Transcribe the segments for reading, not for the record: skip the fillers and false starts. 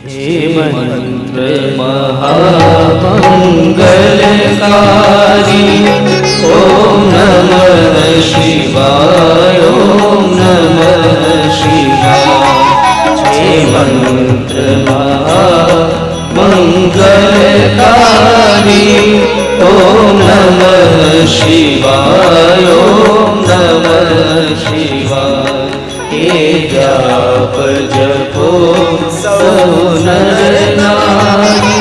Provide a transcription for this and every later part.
हे मंत्र महामंगलकारी ओम नमः शिवाय ओम नमः शिवाय। हे मंत्र महामंगलकारी ओम नमः शिवाय ओम नमः शिवाय। हे जाप जपो नर नारी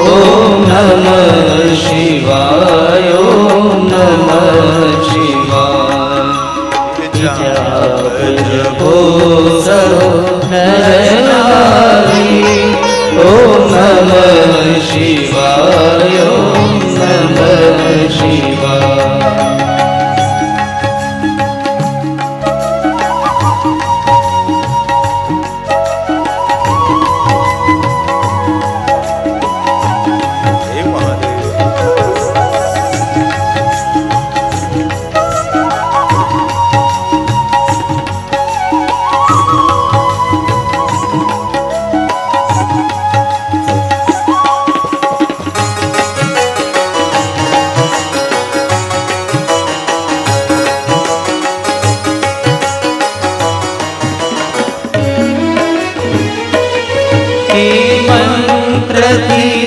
ओम नमः शिवाय ओम नमः शिवाय। जाप जपो नर नारी ओम नमः शिवाय ओम नमः शिवाय।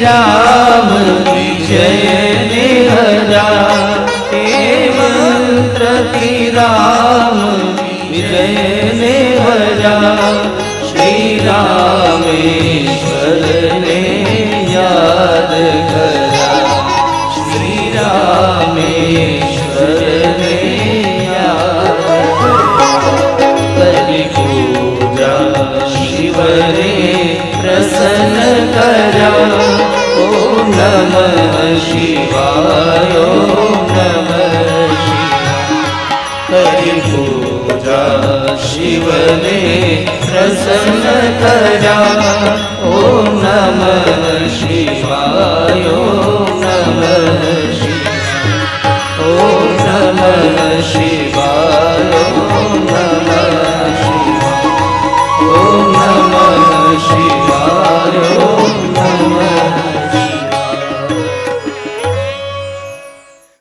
राम विजय निहरा हे मंत्र की राम विजय निहरा। श्री रामेश्वर ने याद करा श्री रामेश्वर ने याद करी पूजा शिव ने प्रसन्न करा ओम नमः शिवाय ओम नमः शिवाय। करी पूजा शिव ने प्रसन्न करा ओम नमः शिवाय ओम नमः शिवाय। ओम नमः शिवाय ओम नमः शिवाय ओम नमः शिवाय।